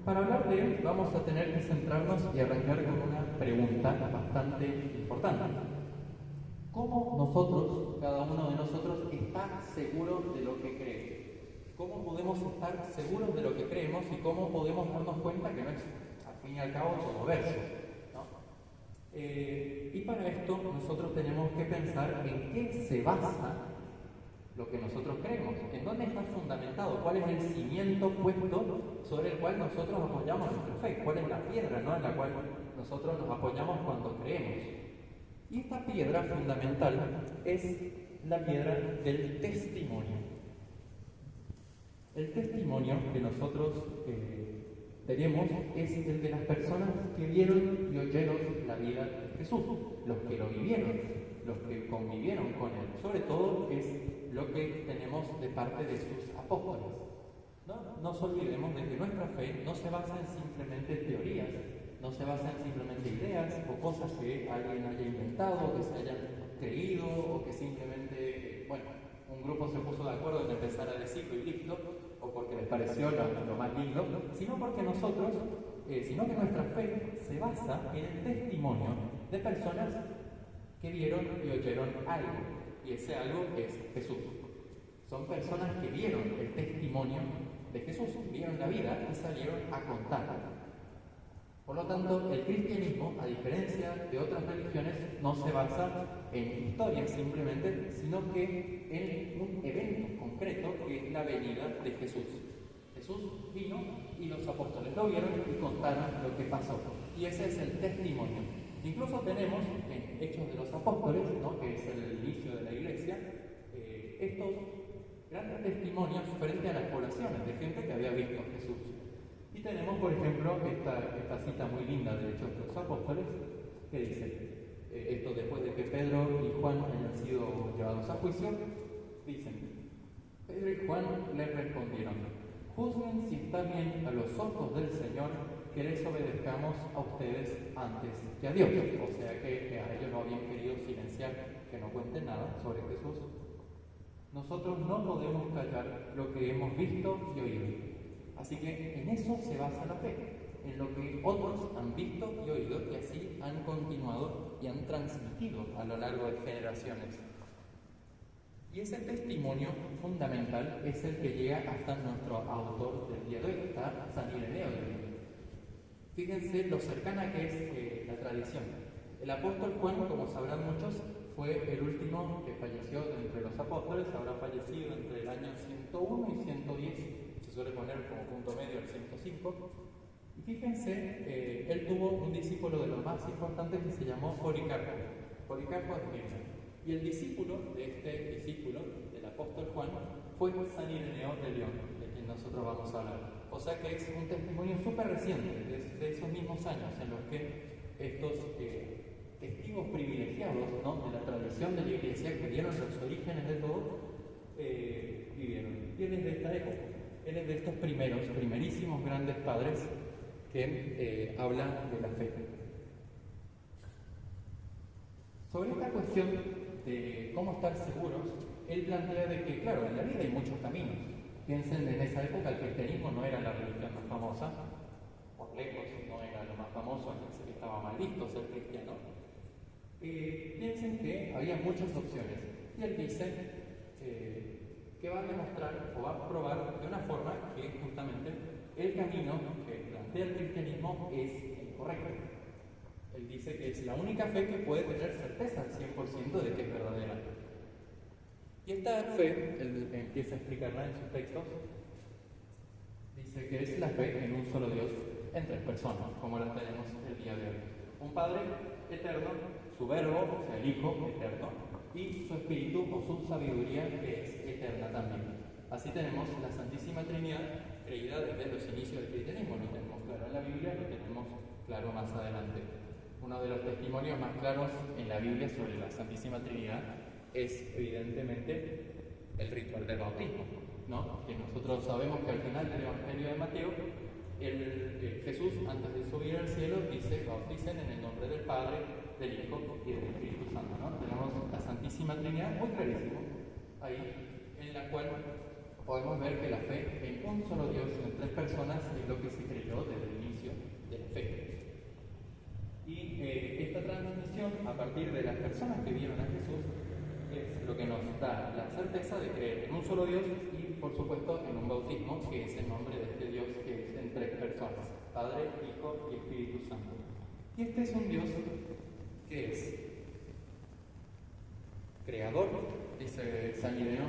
Para hablar de él vamos a tener que centrarnos y arrancar con una pregunta bastante importante. ¿Cómo nosotros, cada uno de nosotros, está seguro de lo que cree? ¿Cómo podemos estar seguros de lo que creemos y cómo podemos darnos cuenta que no es, al fin y al cabo, todo verso, ¿no? Y para esto nosotros tenemos que pensar en qué se basa lo que nosotros creemos, en dónde está fundamentado, cuál es el cimiento puesto sobre el cual nosotros apoyamos nuestra fe, cuál es la piedra, ¿no?, en la cual nosotros nos apoyamos cuando creemos. Y esta piedra fundamental es la piedra del testimonio. El testimonio que nosotros tenemos es el de las personas que vieron y oyeron la vida de Jesús, los que lo vivieron, los que convivieron con él. Sobre todo es lo que tenemos de parte de sus apóstoles. No nos olvidemos de que nuestra fe no se basa en simplemente teorías, no se basa en simplemente ideas o cosas que alguien haya inventado, que se hayan creído o que simplemente, bueno, un grupo se puso de acuerdo en empezar a decirlo y listo, o porque les pareció lo más lindo, sino porque nosotros, sino que nuestra fe se basa en el testimonio de personas que vieron y oyeron algo, y ese algo es Jesús. Son personas que vieron el testimonio de Jesús, vieron la vida y salieron a contarla. Por lo tanto, el cristianismo, a diferencia de otras religiones, no se basa en historias simplemente, sino que en un evento concreto que es la venida de Jesús. Jesús vino y los apóstoles lo vieron y contaron lo que pasó. Y ese es el testimonio. Incluso tenemos en Hechos de los Apóstoles, ¿no?, que es el inicio de la iglesia, estos grandes testimonios frente a las poblaciones de gente que había visto a Jesús. Y tenemos, por ejemplo, esta cita muy linda de Hechos de los Apóstoles, que dice, esto después de que Pedro y Juan hayan sido llevados a juicio, dicen, Pedro y Juan les respondieron, juzguen si está bien a los ojos del Señor que les obedezcamos a ustedes antes que a Dios. O sea que a ellos no habían querido silenciar, que no cuenten nada sobre Jesús. Nosotros no podemos callar lo que hemos visto y oído. Así que en eso se basa la fe, en lo que otros han visto y oído y así han continuado y han transmitido a lo largo de generaciones. Y ese testimonio fundamental es el que llega hasta nuestro autor del día de hoy, está San Ireneo de León. Fíjense lo cercana que es la tradición. El apóstol Juan, como sabrán muchos, fue el último que falleció entre los apóstoles, habrá fallecido entre el año 101 y 110, se suele poner como punto medio el 105. Y fíjense, él tuvo un discípulo de los más importantes que se llamó Policarpo. Policarpo es griego. Y el discípulo de este discípulo, del apóstol Juan, fue San Ireneo de León, de quien nosotros vamos a hablar. O sea que es un testimonio súper reciente, de esos mismos años en los que estos testigos privilegiados, ¿no?, de la tradición de la iglesia, que dieron los orígenes de todo, vivieron. Y él es de esta época, él es de estos primerísimos grandes padres que hablan de la fe. Sobre esta cuestión de cómo estar seguros, él plantea de que, claro, en la vida hay muchos caminos. Piensen, en esa época el cristianismo no era la religión más famosa, por lejos no era lo más famoso, entonces estaba mal visto ser cristiano. Piensen que había muchas opciones. Y él dice que va a demostrar o va a probar de una forma que justamente el camino que plantea el cristianismo es incorrecto. Él dice que es la única fe que puede tener certeza al 100% de que es verdadera. Y esta fe, él empieza a explicarla en sus textos, dice que es la fe en un solo Dios en tres personas, como la tenemos el día de hoy. Un Padre eterno, su Verbo, o sea, el Hijo eterno, y su Espíritu o su sabiduría, que es eterna también. Así tenemos la Santísima Trinidad, creída desde los inicios del cristianismo. Lo tenemos claro en la Biblia, lo tenemos claro más adelante. Uno de los testimonios más claros en la Biblia sobre la Santísima Trinidad es evidentemente el ritual del bautismo, ¿no? Que nosotros sabemos que al final del Evangelio de Mateo, Jesús, antes de subir al cielo, dice: bauticen en el nombre del Padre, del Hijo y del Espíritu Santo, ¿no? Tenemos la Santísima Trinidad muy clarísimo ahí, en la cual podemos ver que la fe en un solo Dios, en tres personas, es lo que se creyó desde personas que vieron a Jesús es lo que nos da la certeza de creer en un solo Dios y, por supuesto, en un bautismo, que es el nombre de este Dios que es en tres personas: Padre, Hijo y Espíritu Santo. Y este es un Dios que es creador, dice San Ireneo,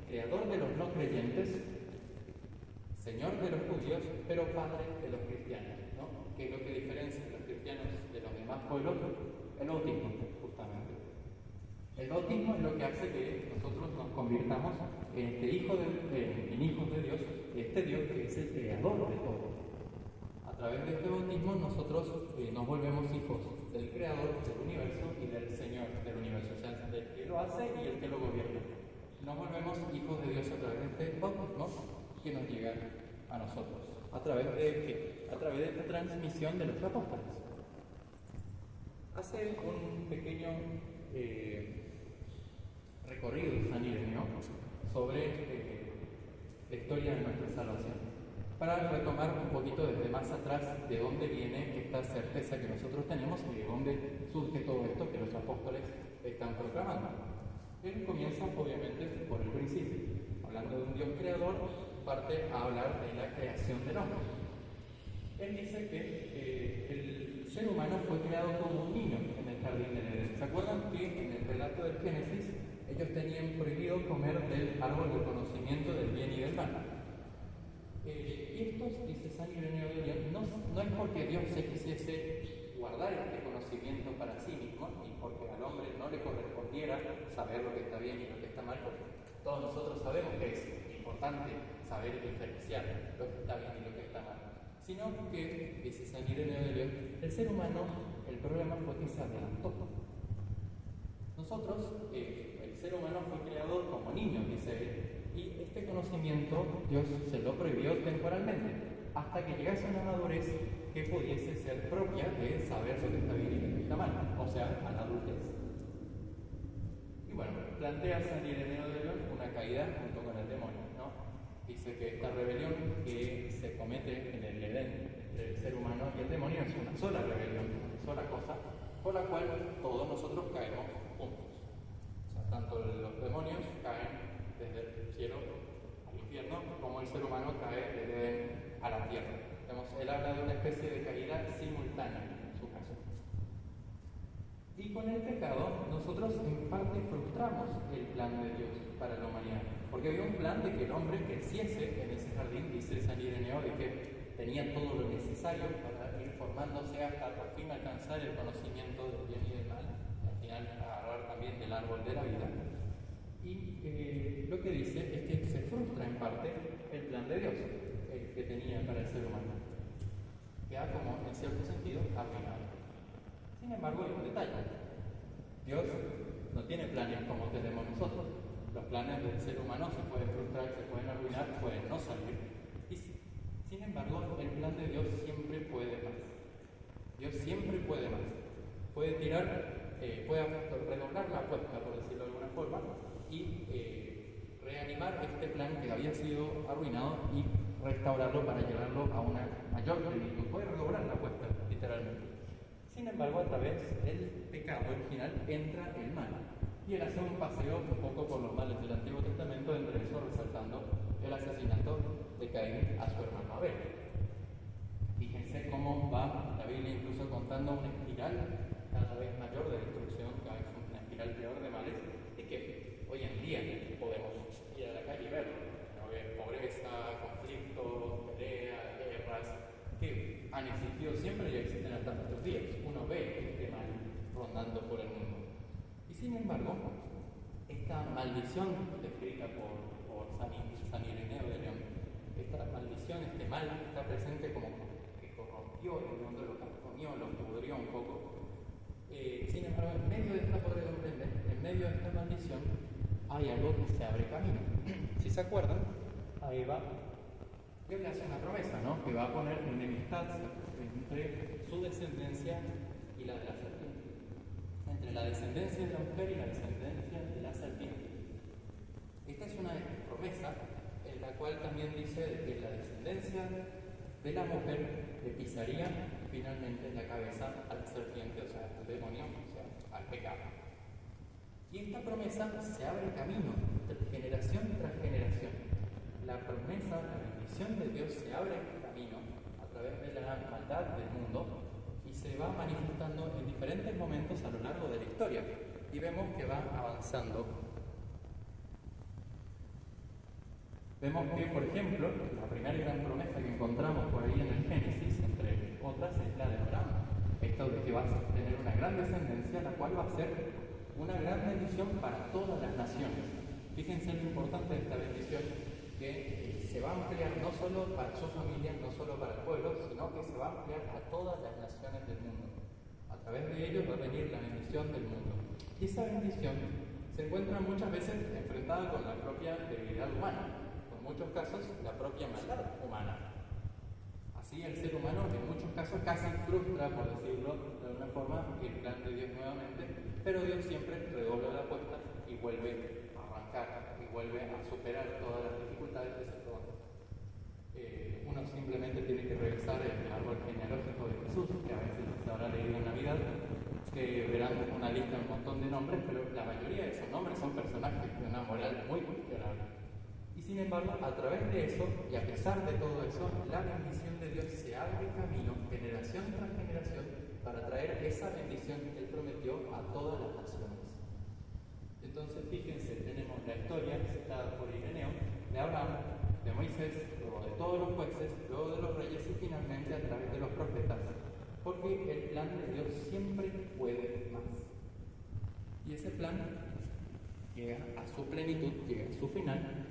creador de los no creyentes, Señor de los judíos, pero Padre de los cristianos, ¿no? ¿Qué es lo que diferencia a los cristianos de los demás pueblos? El bautismo, justamente. El bautismo es lo que hace que nosotros nos convirtamos en hijos de Dios, este Dios que es el creador de todo. A través de este bautismo nosotros nos volvemos hijos del creador del universo y del Señor del universo, o sea, del que lo hace y el que lo gobierna. Nos volvemos hijos de Dios a través de este bautismo que nos llega a nosotros. ¿A través de qué? A través de esta transmisión de los apóstoles. Hace un pequeño recorrido San Ireneo sobre la historia de nuestra salvación, para retomar un poquito desde más atrás de dónde viene esta certeza que nosotros tenemos y de dónde surge todo esto que los apóstoles están proclamando. Él comienza obviamente por el principio, hablando de un Dios creador, parte a hablar de la creación del hombre. Él dice que el ser humano fue creado como un niño en el jardín del Edén. ¿Se acuerdan que en el relato del Génesis ellos tenían prohibido comer del árbol del conocimiento del bien y del mal? Y esto, dice San Ireneo de León, no es porque Dios se quisiese guardar este conocimiento para sí mismo, ni porque al hombre no le correspondiera saber lo que está bien y lo que está mal, porque todos nosotros sabemos que es importante saber diferenciar lo que está bien y lo que está mal, sino que, dice San Ireneo de León, el ser humano, el problema fue que se adelantó. Nosotros, el ser humano fue creado como niño, dice él, y este conocimiento Dios se lo prohibió temporalmente, hasta que llegase a una madurez que pudiese ser propia de saber lo que está bien y lo que está mal, o sea, a la adultez. Y bueno, plantea San Ireneo de León una caída junto con el demonio, ¿no? Dice que esta rebelión que se comete en el Edén entre el ser humano y el demonio es una sola rebelión, una sola cosa, por la cual todos nosotros caemos juntos. O sea, tanto los demonios caen desde el cielo al infierno, como el ser humano cae desde Edén a la tierra. Él habla de una especie de caída simultánea en su caso. Y con el pecado nosotros en parte frustramos el plan de Dios para la humanidad, porque había un plan de que el hombre creciese en ese jardín, dice San Ireneo, de que tenía todo lo necesario para ir formándose hasta por fin alcanzar el conocimiento del bien y del mal, y al final agarrar también del árbol de la vida. Y lo que dice es que se frustra en parte el plan de Dios, el que tenía para el ser humano. Queda como, en cierto sentido, arruinado. Sin embargo, hay un detalle. Dios no tiene planes como tenemos nosotros. Los planes del ser humano se pueden frustrar, se pueden arruinar, pueden no salir. Y sin embargo, el plan de Dios siempre puede más. Dios siempre puede más. Puede puede redoblar la apuesta, por decirlo de alguna forma, y reanimar este plan que había sido arruinado y restaurarlo para llevarlo a una mayor plenitud. Puede redoblar la apuesta, literalmente. Sin embargo, a través del pecado original entra el mal. Y él hace un paseo un poco por los males del Antiguo Testamento, entre eso resaltando el asesinato de Caín a su hermano Abel. Fíjense cómo va la Biblia incluso contando una espiral cada vez mayor de destrucción, cada vez una espiral peor de males, y que hoy en día podemos ir a la calle y verlo, ¿no? Ver pobreza, conflictos, peleas, guerras, que han existido siempre y existen hasta nuestros días. Uno ve este mal rondando por el mundo. Y sin embargo, esta maldición descrita por San Ireneo de León, esta maldición, este mal, está presente como que corrompió el mundo, lo carcomió, lo pudrió un poco. Sin embargo, en medio de esta podredumbre, en medio de esta maldición, hay algo que se abre camino. Si se acuerdan, ahí va. Dios le hace una promesa, ¿no? Que va a poner enemistad entre su descendencia y la de la serpiente. Entre la descendencia de la mujer y la descendencia de la serpiente. Esta es una promesa en la cual también dice que la descendencia de la mujer le pisaría finalmente en la cabeza a la serpiente, o sea, al demonio, o sea, al pecado. Y esta promesa se abre camino, generación tras generación. La promesa, la bendición de Dios se abre camino a través de la maldad del mundo y se va manifestando en diferentes momentos a lo largo de la historia. Y vemos que va avanzando. Vemos que, por ejemplo, la primera gran promesa que encontramos por ahí en el Génesis, entre otras, es la de Abraham. Esto de que vas a tener una gran descendencia, la cual va a ser una gran bendición para todas las naciones. Fíjense lo importante de esta bendición, que se va a ampliar no solo para su familia, no solo para el pueblo, sino que se va a ampliar a todas las naciones del mundo. A través de ellos va a venir la bendición del mundo. Y esa bendición se encuentra muchas veces enfrentada con la propia debilidad humana, en muchos casos la propia maldad humana. Así el ser humano en muchos casos casi frustra, por decirlo de alguna forma, el plan de Dios nuevamente, pero Dios siempre redobla la apuesta y vuelve a arrancar y vuelve a superar todas las dificultades que se presentan. Uno simplemente tiene que revisar el árbol genealógico de Jesús, que a veces se habrá leído en Navidad, que verán una lista, un montón de nombres, pero la mayoría de esos nombres son personajes de una moral muy cuestionable. Y sin embargo, a través de eso, y a pesar de todo eso, la bendición de Dios se abre camino, generación tras generación, para traer esa bendición que Él prometió a todas las naciones. Entonces, fíjense, tenemos la historia citada por Ireneo de Abraham, de Moisés, luego de todos los jueces, luego de los reyes y finalmente a través de los profetas, porque el plan de Dios siempre puede más. Y ese plan llega a su plenitud, llega a su final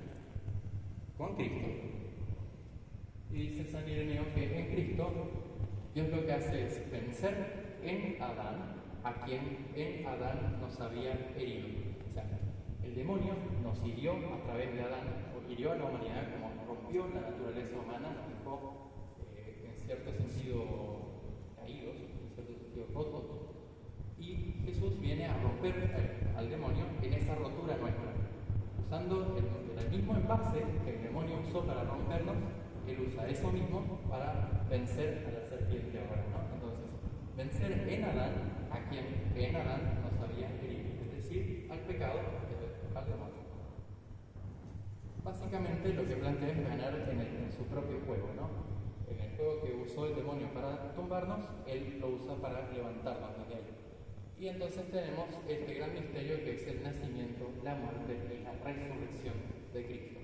con Cristo. Y dice San Ireneo que en Cristo Dios lo que hace es vencer en Adán a quien en Adán nos había herido. O sea, el demonio nos hirió a través de Adán, o hirió a la humanidad, como rompió la naturaleza humana, nos dejó en cierto sentido caídos, en cierto sentido rotos. Y Jesús viene a romper al demonio en esa rotura nuestra. Usando el mismo envase que el demonio usó para rompernos, Él usa eso mismo para vencer a la serpiente ahora, ¿no? Entonces, vencer en Adán a quien en Adán nos había herido, es decir, al pecado, al demonio. Básicamente lo que plantea es ganar en su propio juego, ¿no? En el juego que usó el demonio para tumbarnos, Él lo usa para levantarnos de ahí. Y entonces tenemos este gran misterio que es el nacimiento, la muerte y la resurrección de Cristo.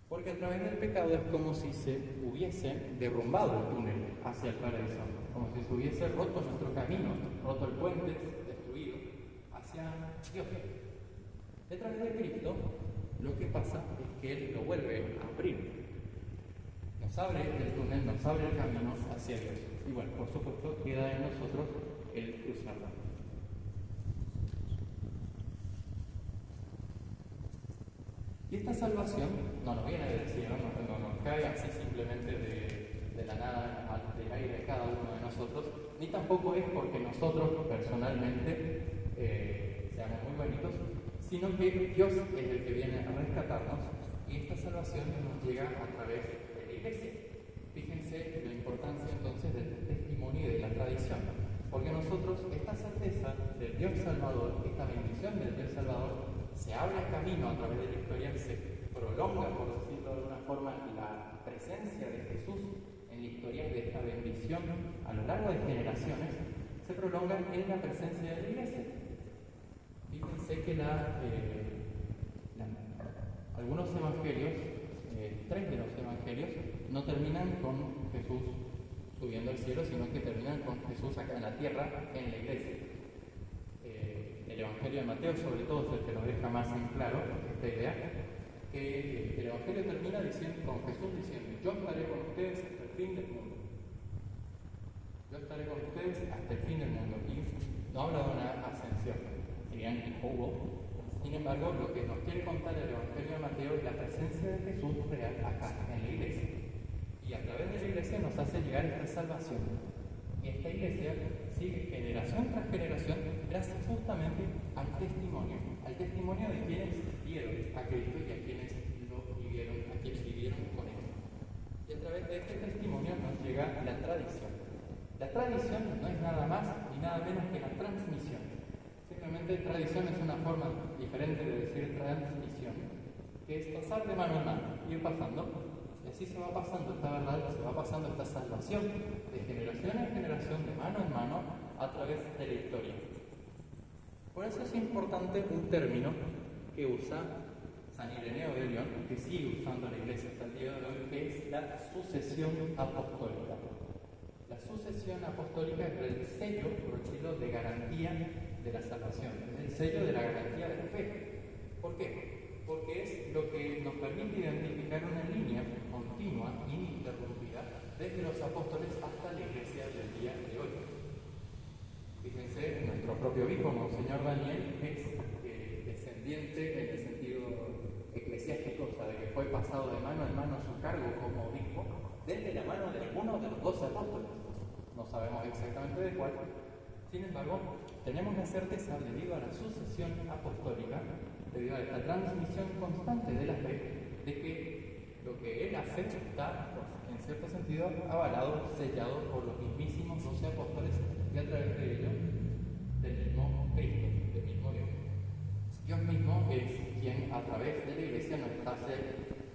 Porque a través del pecado es como si se hubiese derrumbado el túnel hacia el paraíso, como si se hubiese roto nuestro camino, roto el puente, destruido hacia Dios. A través de Cristo, lo que pasa es que Él lo vuelve a abrir. Nos abre el túnel, nos abre el camino hacia Dios. Y bueno, por supuesto, queda en nosotros el cruzarla. Y esta salvación no nos viene del cielo, no nos cae así simplemente de la nada, del aire de cada uno de nosotros, ni tampoco es porque nosotros personalmente seamos muy bonitos, sino que Dios es el que viene a rescatarnos y esta salvación nos llega a través de la Iglesia. Fíjense la importancia entonces del testimonio y de la tradición, porque nosotros esta certeza del Dios Salvador, esta bendición del Dios Salvador, se abre el camino a través de la historia, se prolonga, por decirlo de alguna forma, la presencia de Jesús en la historia de esta bendición a lo largo de generaciones, se prolonga en la presencia de la Iglesia. Fíjense que algunos evangelios, 3 de los evangelios, no terminan con Jesús subiendo al cielo, sino que terminan con Jesús acá en la tierra, en la Iglesia. El Evangelio de Mateo, sobre todo, es el que lo deja más en claro esta idea, que el Evangelio termina con Jesús diciendo: yo estaré con ustedes hasta el fin del mundo. Yo estaré con ustedes hasta el fin del mundo. Y no habla de una ascensión, serían que hubo. Sin embargo, lo que nos quiere contar el Evangelio de Mateo es la presencia de Jesús real acá, en la Iglesia. Y a través de la Iglesia nos hace llegar esta salvación. Y esta Iglesia sigue generación tras generación gracias justamente al testimonio de quienes vieron a Cristo y a quienes lo vivieron, a quienes vivieron con Él. Y a de este testimonio nos llega la tradición. La tradición no es nada más ni nada menos que la transmisión. Simplemente tradición es una forma diferente de decir transmisión, que es pasar de mano en mano, ir pasando, y así se va pasando esta verdad, se va pasando esta salvación de generación en generación, de mano en mano, a través de la historia. Por eso es importante un término que usa San Ireneo de León, que sigue usando la Iglesia hasta el día de hoy, que es la sucesión apostólica. La sucesión apostólica es el sello, por decirlo, de garantía de la salvación, es el sello de la garantía de la fe. ¿Por qué? Porque es lo que nos permite identificar una línea continua, ininterrumpida, desde los apóstoles hasta la Iglesia del día de hoy. Fíjense, nuestro propio obispo, Monseñor Daniel, es descendiente en el sentido eclesiástico, o sea, de que fue pasado de mano en mano su cargo como obispo, desde la mano de alguno de los 12 apóstoles. No sabemos exactamente de cuál. Sin embargo, tenemos la certeza, debido a la sucesión apostólica, debido a esta transmisión constante de la fe, de que lo que él hace está, en cierto sentido, avalado, sellado por los mismísimos 12 apóstoles y a través de ellos del mismo Cristo, del mismo Dios. Dios mismo es quien a través de la Iglesia nos hace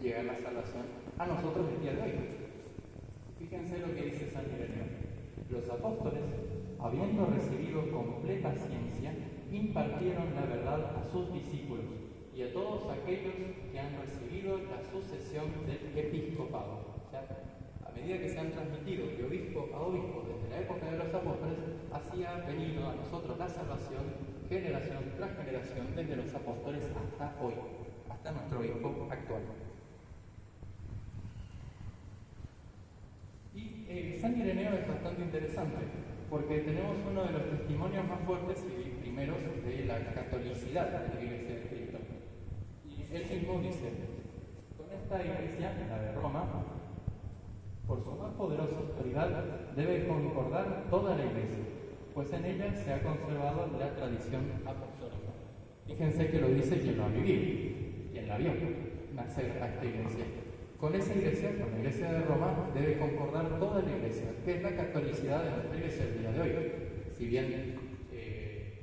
llegar la salvación a nosotros el día de hoy. Fíjense lo que dice San Ireneo. Los apóstoles, habiendo recibido completa ciencia, impartieron la verdad a sus discípulos y a todos aquellos que han recibido la sucesión del episcopado. O sea, a medida que se han transmitido de obispo a obispo desde la época de los apóstoles, así ha venido a nosotros la salvación generación tras generación, desde los apóstoles hasta hoy, hasta nuestro obispo actual. Y San Ireneo es bastante interesante, porque tenemos uno de los testimonios más fuertes y primeros de la catolicidad de la Iglesia de Cristo. Y él mismo dice: con esta Iglesia, la de Roma, por su más poderosa autoridad, debe concordar toda la Iglesia, pues en ella se ha conservado la tradición apostólica. Fíjense que lo dice quien lo ha vivido, quien la vio nacer a esta Iglesia. Con esa Iglesia, con la Iglesia de Roma, debe concordar toda la Iglesia, que es la catolicidad de nuestra Iglesia del día de hoy. Si bien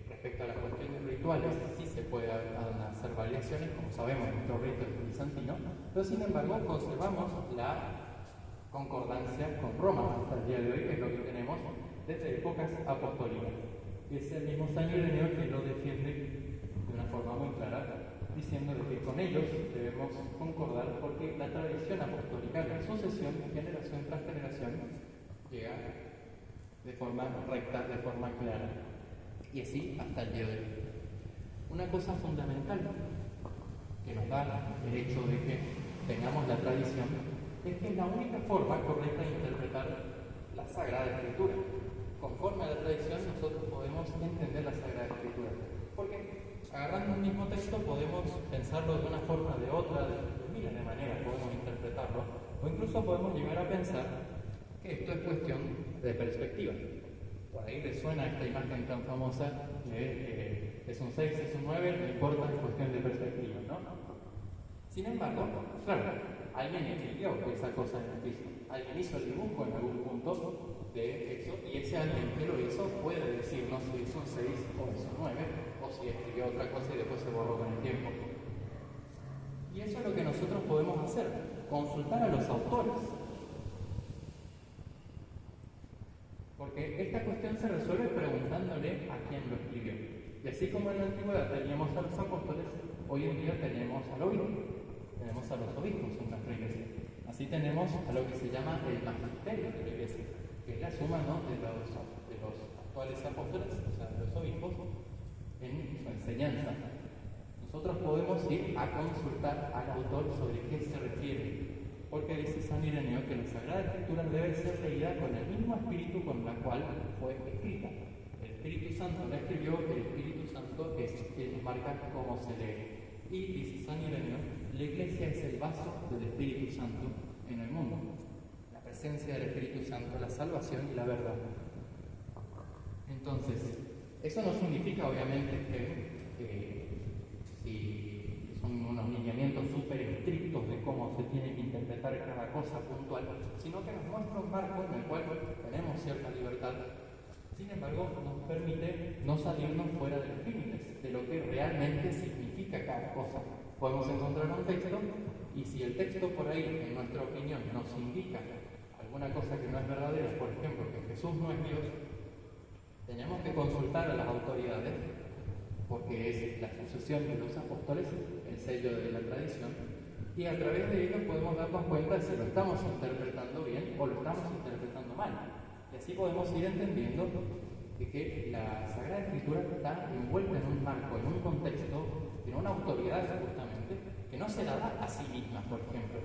respecto a las cuestiones rituales sí se puede hacer variaciones, como sabemos, nuestro rito es bizantino, pero sin embargo conservamos la concordancia con Roma hasta el día de hoy, que es lo que tenemos desde épocas apostólicas. Y es el mismo San Ireneo que lo defiende de una forma muy clara, diciendo de que con ellos debemos concordar porque la tradición apostólica, la sucesión generación tras generación, llega de forma recta, de forma clara, y así hasta el día de hoy. Una cosa fundamental que nos da el hecho de que tengamos la tradición es que es la única forma correcta de interpretar la Sagrada Escritura. Conforme a la tradición nosotros podemos entender la Sagrada Escritura, porque agarrando un mismo texto podemos pensarlo de una forma, de otra, de miles de maneras podemos interpretarlo, o incluso podemos llegar a pensar que esto es cuestión de perspectiva. Por ahí les suena esta imagen tan famosa de es un 6, es un 9, no importa, es cuestión de perspectiva, ¿no? Sin embargo, claro, alguien escribió esa cosa en el piso, alguien hizo el dibujo en algún punto de eso, y ese alguien que lo hizo puede decirnos si es un 6 o es un 9, o si escribió otra cosa y después se borró con el tiempo. Y eso es lo que nosotros podemos hacer, consultar a los autores. Porque esta cuestión se resuelve preguntándole a quién lo escribió. Y así como en la antigüedad teníamos a los apóstoles, hoy en día tenemos al obispo, tenemos a los obispos en nuestra iglesia. Así tenemos a lo que se llama el magisterio de la iglesia, que es la suma, ¿no?, de los actuales apóstoles, o sea, de los obispos, en su enseñanza. Nosotros podemos ir a consultar al autor sobre qué se refiere, porque dice San Ireneo que la Sagrada Escritura debe ser leída con el mismo espíritu con el cual fue escrita. El Espíritu Santo la escribió, el Espíritu Santo es quien nos marca cómo se lee. Y dice San Ireneo, la Iglesia es el vaso del Espíritu Santo en el mundo. La presencia del Espíritu Santo, la salvación y la verdad. Entonces, eso no significa obviamente que si es un unos lineamientos súper estrictos de cómo se tiene que interpretar cada cosa puntual, sino que nos muestra un marco en el cual tenemos cierta libertad. Sin embargo, nos permite no salirnos fuera de los límites, de lo que realmente significa cada cosa. Podemos encontrar un texto y si el texto por ahí, en nuestra opinión, nos indica alguna cosa que no es verdadera, por ejemplo, que Jesús no es Dios, tenemos que consultar a las autoridades, porque es la sucesión de los apóstoles, el sello de la tradición, y a través de ello podemos darnos cuenta de si lo estamos interpretando bien o lo estamos interpretando mal. Y así podemos ir entendiendo de que la Sagrada Escritura está envuelta en un marco, en un contexto, en una autoridad justamente, que no se la da a sí misma, por ejemplo.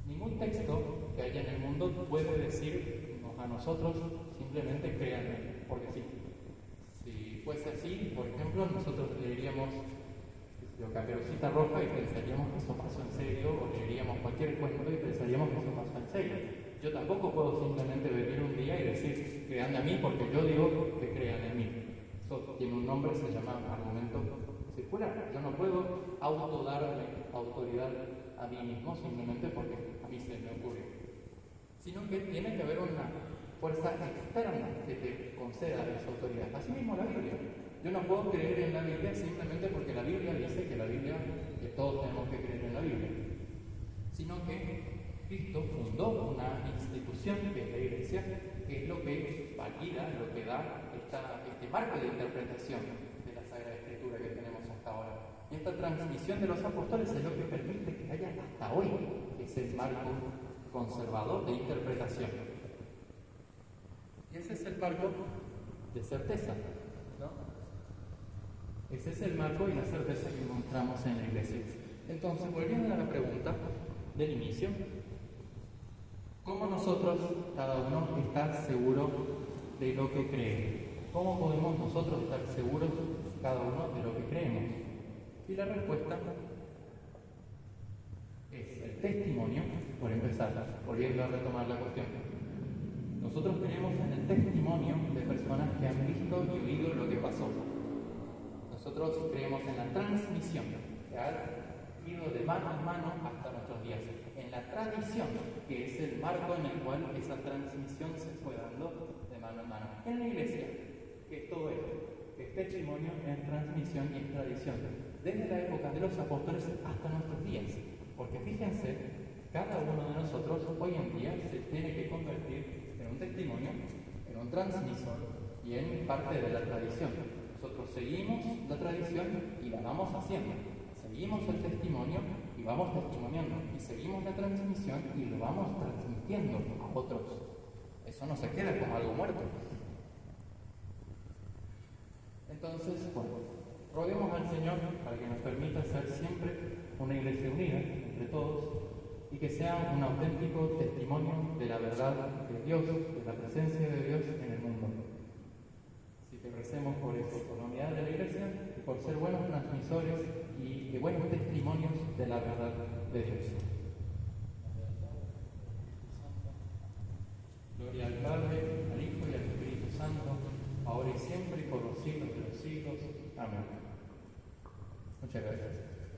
Ningún texto que haya en el mundo puede decirnos a nosotros simplemente créanme, porque sí. Si fuese así, por ejemplo, nosotros leeríamos Caperucita Roja y pensaríamos que eso pasó en serio, o leeríamos cualquier cuento y pensaríamos que eso pasó en serio. Yo tampoco puedo simplemente venir un día y decir crean a mí porque yo digo que crean en mí. Eso tiene un nombre, se llama argumento circular. Yo no puedo autodarme autoridad a mí mismo simplemente porque a mí se me ocurrió, sino que tiene que haber una fuerza externa que te conceda esa autoridad. Así mismo la Biblia. Yo no puedo creer en la Biblia simplemente porque la Biblia dice que todos tenemos que creer en la Biblia, sino que Cristo fundó una institución que es la Iglesia, que es lo que valida, lo que da este marco de interpretación de la Sagrada Escritura que tenemos hasta ahora. Y esta transmisión de los apóstoles es lo que permite que haya hasta hoy ese marco conservador de interpretación. Y ese es el marco de certeza, ¿no? Ese es el marco y la certeza que encontramos en la Iglesia. Entonces, volviendo a la pregunta del inicio, ¿cómo nosotros, cada uno, está seguro de lo que cree? ¿Cómo podemos nosotros estar seguros, cada uno, de lo que creemos? Y la respuesta es el testimonio, por empezar, volviendo a retomar la cuestión. Nosotros creemos en el testimonio de personas que han visto y oído lo que pasó. Nosotros creemos en la transmisión, que ha ido de mano en mano hasta nuestros días. En la tradición, que es el marco en el cual esa transmisión se fue dando de mano en mano. En la Iglesia, que es todo esto, que es testimonio, es transmisión y es tradición. Desde la época de los apóstoles hasta nuestros días. Porque fíjense, cada uno de nosotros hoy en día se tiene que convertir en un testimonio, en un transmisor y en parte de la tradición. Nosotros seguimos la tradición y la vamos haciendo. Seguimos el testimonio y vamos testimoniando. Y seguimos la transmisión y lo vamos transmitiendo a otros. Eso no se queda como algo muerto. Entonces, bueno, roguemos al Señor para que nos permita ser siempre una iglesia unida entre todos y que sea un auténtico testimonio de la verdad de Dios, de la presencia de Dios en el mundo. Así que recemos por eso, por la unidad de la iglesia y por ser buenos transmisores y de buenos testimonios de la verdad de Dios. Gloria al Padre, al Hijo y al Espíritu Santo, ahora y siempre y por los siglos de los siglos. Amén. Muchas gracias.